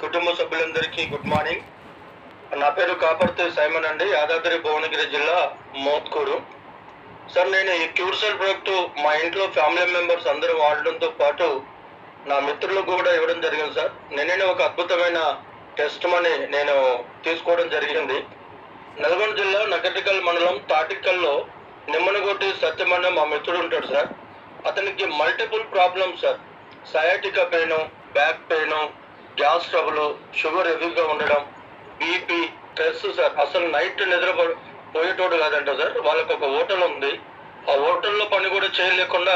కుటుంబ సభ్యులందరికీ good morning. నా పేరు కాపర్తి సైమన్ అండి, యాదాద్రి భువనగిరి జిల్లా మోత్కూరు. సార్, నేను ఈ క్యూర్సెల్ ప్రోడక్ట్ మా ఇంట్లో ఫ్యామిలీ మెంబర్స్ అందరూ వాడడంతో పాటు నా మిత్రులకు కూడా ఇవ్వడం జరిగింది సార్. నేనే ఒక అద్భుతమైన టెస్ట్ మనీ నేను తీసుకోవడం జరిగింది. నల్గొండ జిల్లా నకటికల్ మండలం తాటికల్లో నిమ్మనగొట్టి సత్యమన్న మా మిత్రుడు ఉంటాడు సార్. అతనికి multiple problems sir. Sciatica pain, back pain, gas trouble, sugar హెవీగా ఉండడం, బీపీ, స్ట్రెస్ సార్. అసలు నైట్ నిద్ర పోయేటోడు కాదంట సార్. వాళ్ళకి ఒక హోటల్ ఉంది. ఆ హోటల్లో పని కూడా చేయలేకుండా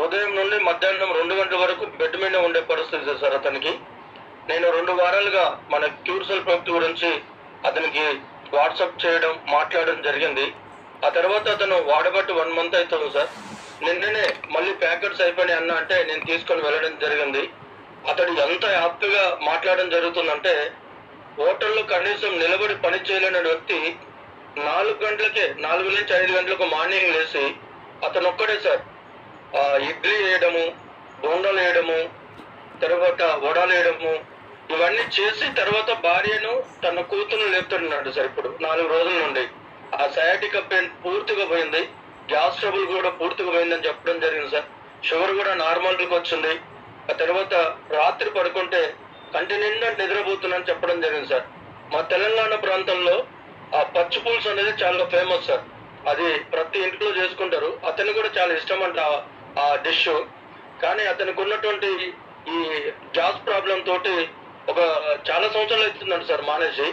ఉదయం నుండి మధ్యాహ్నం 2 గంటల వరకు బెడ్ మీద ఉండే పరిస్థితి సార్ అతనికి. నేను 2 వారాలుగా మన క్యూర్సెల్ ప్రోడక్ట్ గురించి అతనికి వాట్సాప్ చేయడం, మాట్లాడడం జరిగింది. ఆ తర్వాత అతను వాడబట్టి 1 మంత్ అవుతుంది సార్. నిన్ననే మళ్ళీ ప్యాకెట్స్ అయిపోయినాయి అన్న అంటే నేను తీసుకొని వెళ్ళడం జరిగింది. అతడు ఎంత హ్యాపీగా మాట్లాడడం జరుగుతుందంటే, హోటల్లో కనీసం నిలబడి పని చేయలేని వ్యక్తి 4 గంటలకే 4 నుంచి 5 గంటలకు మార్నింగ్ లేచి అతను ఒక్కడే సార్ ఇడ్లీ వేయడము, బోండాలు వేయడము, తర్వాత వడలు వేయడము, ఇవన్నీ చేసి తర్వాత భార్యను తన కూతురు లేపుతున్నాడు సార్. ఇప్పుడు 4 రోజుల నుండి ఆ సయాటికా పెయిన్ పూర్తిగా పోయింది, గ్యాస్ ట్రబుల్ కూడా పూర్తిగా పోయిందని చెప్పడం జరిగింది సార్. షుగర్ కూడా నార్మల్కి వచ్చింది. ఆ తర్వాత రాత్రి పడుకుంటే కంటి నిండా నిద్రపోతున్నాను చెప్పడం జరిగింది సార్. మా తెలంగాణ ప్రాంతంలో ఆ పచ్చి పులుసు అనేది చాలా ఫేమస్ సార్. అది ప్రతి ఇంట్లో చేసుకుంటారు. అతను కూడా చాలా ఇష్టం అంట ఆ డిష్. కానీ అతనికి ఉన్నటువంటి ఈ గ్యాస్ ప్రాబ్లం తోటి ఒక చాలా సంవత్సరాలు అవుతుందంట సార్ మానేసి.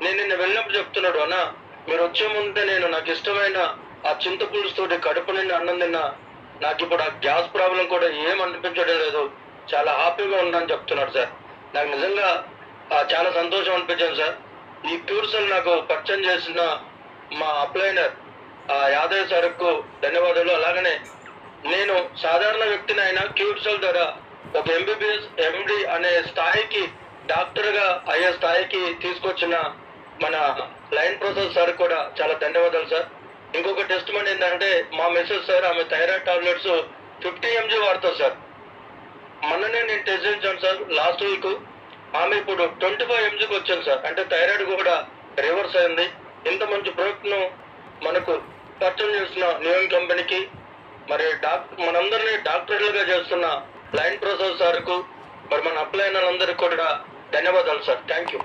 నేను నిన్న వెళ్ళినప్పుడు చెప్తున్నాడు, అన్న మీరు వచ్చే ముందే నాకు ఇష్టమైన ఆ చింత పులుసు తోటి కడుపు నిండి అన్నం తిన్నా, నాకు ఇప్పుడు ఆ గ్యాస్ ప్రాబ్లం కూడా ఏం అనిపించడం లేదు, చాలా హ్యాపీగా ఉందని చెప్తున్నాడు సార్. నాకు నిజంగా చాలా సంతోషం అనిపించింది సార్. ఈ క్యూర్సెల్ నాకు పరిచయం చేసిన మా అప్లైనర్ యాదయ్య సార్కు ధన్యవాదాలు. అలాగనే నేను సాధారణ వ్యక్తిని అయినా క్యూర్సెల్ ద్వారా ఒక MBBS MD అనే స్థాయికి, డాక్టర్గా అయ్యే స్థాయికి తీసుకొచ్చిన మన లైన్ ప్రసాద్ సార్ కూడా చాలా ధన్యవాదాలు సార్. ఇంకొక టెస్ట్ మనీ ఏంటంటే, మా మిస్సెస్ సార్ ఆమె థైరాయిడ్ టాబ్లెట్స్ 50 mg వాడతారు సార్. మొన్ననే నేను టెస్ట్ చేయించాను సార్ లాస్ట్ వీక్. ఆమె ఇప్పుడు 25 mgకి వచ్చాను సార్. అంటే థైరాయిడ్ కూడా రివర్స్ అయింది. ఇంత మంచి ప్రోడక్ట్ను మనకు పరిచయం చేస్తున్న న్యూయం కంపెనీకి, మరి మనందరినీ డాక్టర్లుగా చేస్తున్న లైన్ ప్రసాద్ సార్కు, మరి మన అప్లైనర్లందరికీ కూడా ధన్యవాదాలు సార్. Thank you.